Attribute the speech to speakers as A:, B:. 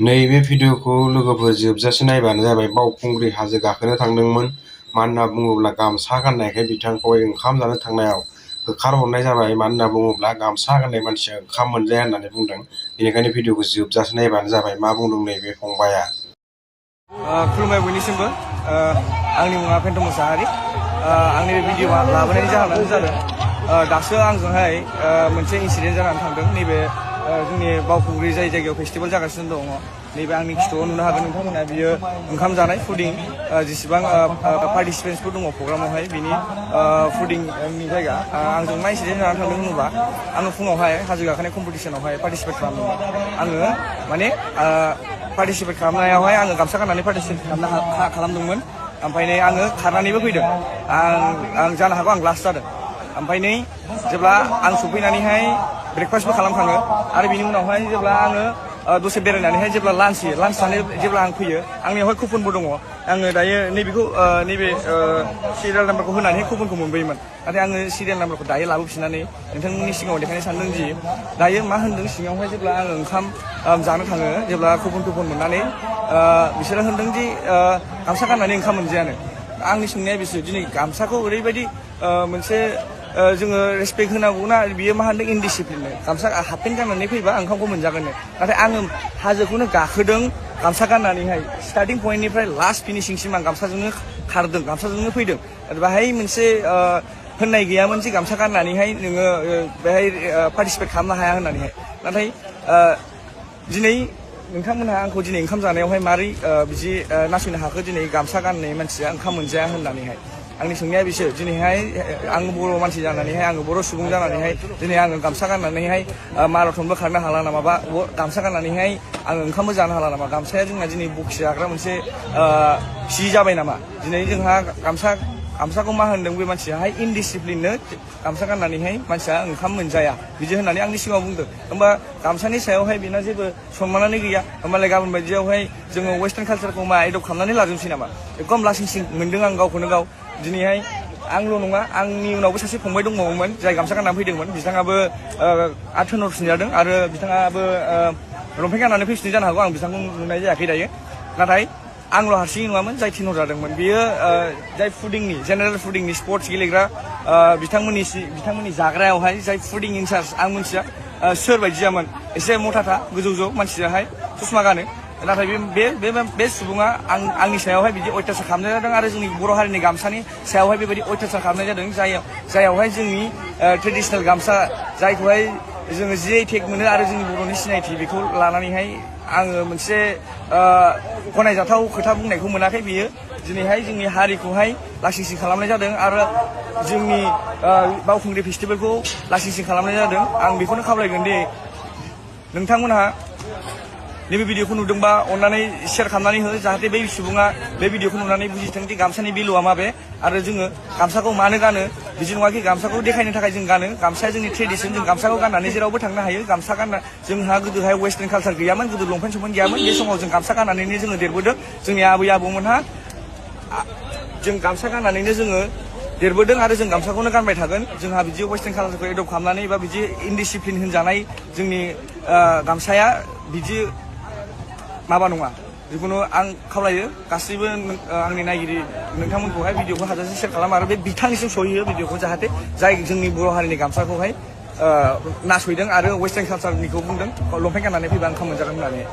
A: नैबे भिडिअ'खौ लोगोफोर जोबजासे नायबानो जाबाय। बावखुंग्रि हाजो गाखोनो थांदोंमोन। मानो होनना बुङोब्ला गामसा गाननायखाय बिथांखौहाय ओंखाम जानो थांनायाव होखारहरनाय जाबाय। मानो होनना बुङोब्ला गामसा गाननाय मानसिया ओंखाम मोनजाया होननानै बुंदों। बेनिखायनो भिडिअ'खौ जोबजासे नायबानो जाबाय मा बुंदों नैबे फंबाया।
B: खुलुमबाय बयनिसिमबो। आंनि मुङा फेन्टम मोसाहारि। आंनि बे भिडिअ'आ लाबोनायनि जाहोनानो जादों दासो आंजोंहाय मोनसे इन्सिडेन्ट जानानै थांदों। नैबे जोंनि बावखुंग्रि जाय जायगायाव फेस्टिभेल जागासिनो दङ, नैबे आंनि खिथुआव नुनो हागोन नोंथांमोना। बियो ओंखाम जानाय फुडिं, जेसेबां पार्टिसिपेन्टसफोर दङ प्रग्रामावहाय बिनि फुडिंनि जायगा। आंजों मा इन्सिडेन्ट जानानै थांदों होनोबा, आङो फुङावहाय हाजो गाखोनाय कम्पिटिसनावहाय पार्टिसिपेट खालामदोंमोन। आङो माने पार्टिसिपेट खालामनायावहाय आङो गामसा गाननानै पार्टिसिपेट खालामदोंमोन। ओमफ्राय नै आङो खारनानैबो फैदों। आं जानो हागौ आं लास्ट जादों। ओमफ्राय नै जेब्ला आं सफैनानैहाय ब्रेकफास्टबो खालामखाङो आरो बिनि उनावहाय जेब्ला आङो दसे बेरायनानैहाय जेब्ला लान्च जानो जेब्ला आं फैयो, आंनियावहाय कुपनबो दङ। आङो दायो नैबेखौ नैबे सिरियाल नाम्बारखौ होनानै कुपनखौ मोनबोयोमोन। नाथाय आङो सिरियाल नाम्बारखौ दायो लाबोफिननानै नोंथांमोननि सिगाङाव देखायनो सानदों दि दायो मा होनदों सिङावहाय जेब्ला आङो ओंखाम जानो थाङो, जेब्ला कुपन मोननानै बिसोरो होनदों दि गामसा गाननानै ओंखाम मोनजायानो। आंनि सोंनाया बिसोर दिनै गामसाखौ ओरैबायदि मोनसे जोङो रेसपेक्ट होनांगौना, बियो मा होनदों इनडिसिप्लिन। गामसा हाफपेन्ट गाननानै फैबा ओंखामखौ मोनजागोन। नाथाय आङो हाजोखौनो गाखोदों गामसा गाननानैहाय। स्टार्टिं पइन्टनिफ्राय लास्ट फिनिशिंसिम आं गामसाजोंनो खारदों, गामसाजोंनो फैदों। बाहाय मोनसे होननाय गैयामोन जे गामसा गाननानैहाय नोङो बेहाय पार्टिसिपेट खालामनो हाया होननानैहाय। नाथाय दिनै नोंथांमोनहा आंखौ दिनै ओंखाम जानायावहाय मारै बिदि नासयनो हाखो? दिनै गामसा गाननाय मानसिया ओंखाम मोनजाया होननानैहाय। आंनि सोंनाया बिसोर दिनैहाय आं बर' मानसि जानानैहाय, आङो बर' सुबुं जानानैहाय दिनै आङो गामसा गाननानैहाय माराथनबो खारनो हाला नामा? बा गामसा गाननानैहाय आङो ओंखामबो जानो हाला नामा? गामसाया जोंना दिनै बखि जाग्रा मोनसे सि जाबाय नामा? दिनै जोंहा गामसाखौ मा होनदों बे मानसियाहाय इनडिसिप्लिननो गामसा गाननानैहाय मानसिया ओंखाम मोनजाया बिदि होननानै आंनि सिगाङाव बुंदों। होमबा गामसानि सायावहाय बेना जेबो सनमानानो गैया। होमबालाय गाबोन बायदियावहाय जोङो वेस्टार्न कालसारखौ मा एडप्ट खालामनानै लाजोबसै नामा? एकदम लासिं सिं मोनदों आं गावखौनो गाव। दिनैहाय आंल' नङा, आंनि उनावबो सासे फंबाय दंबावोमोन जाय गामसा गाननानै फैदोंमोन। बिथाङाबो थिनहरफिनजादों आरो बिथाङाबो लंपेन्ट गाननानै फैफिनदों जानो हागौ। आं बिथांखौ नुनाय जायाखै दायो। नाथाय आंल' हारसिङै नङामोन जाय थिनहरजादोंमोन। बियो जाय फुडिंनि जेनेरेल फुडिंनि स्पर्ट्स गेलेग्रा बिथांमोननि जाग्रायावहाय जाय फुडिं इनचार्ज, आं मिथिया सोर बायदियामोन। एसे मथाथा गोजौ मानसियाहाय ससमा गानो। नाथाय बे सुबुङा आंनि सायावहाय बिदि अयथासार खालामनाय जादों आरो जोंनि बर' हारिनि गामसानि सायावहाय बेबायदि अयथासार खालामनाय जादों। जायावहाय जोंनि ट्रेडिसनेल गामसा, जायखौहाय जोङो GI टेग मोनो आरो जोंनि बर'नि सिनायथि, बेखौ लानानैहाय आङो मोनसे गनायजाथाव खोथा बुंनायखौ मोनाखै। बियो दिनैहाय जोंनि हारिखौहाय लासिं सिं खालामनाय जादों आरो जोंनि बावखुंग्रि फेस्टिभेलखौ लासिं सिं खालामनाय जादों। आं बेखौनो खावलायगोन दि नोंथांमोनहा नैबे भिडिअखौ नुदोंबा अननानै शेयार खालामनानै हो, जाहाथे बै सुबुङा बे भिडिअखौ नुनानै बुजिथों दि गामसानि भेलुआ माबे आरो जोङो गामसाखौ मानो गानो। बिदि नङाखि गामसाखौ देखायनो थाखाय जों गानो। गामसाया जोंनि ट्रेडिसन, जों गामसाखौ गाननानै जेरावबो थांनो हायो। गामसा गानना जोंहा गोदोहाय वेस्टार्न कालसार गैयामोन, गोदो लंपेन्ट गैयामोन। बे समाव जों गामसा गाननानैनो जोङो देरबोदों। जोंनि आबै आबौमोनहा जों गामसा गाननानैनो जोङो देरबोदों आरो जों गामसाखौनो गानबाय थागोन। जोंहा बिदि वेस्टार्न कालसारखौ एडप्ट खालामनानै बा बिदि इनडिसिप्लिन होनजानाय जोंनि गामसाया बिदि माबा नङा। जिखुनु आं खावलायो गासैबो आंनि नायगिरि नोंथांमोनखौहाय भिडिअखौ हाजासे शेयार खालाम आरो बे बिथांनिसिम सहैयो भिडिअखौ, जाहाथे जाय जोंनि बर' हारिनि गामसाखौहाय नासयदों आरो वेस्टार्न कालसारनिखौ बुंदों लंपेन्ट गाननानै फैबा ओंखाम मोनजागोन होननानै।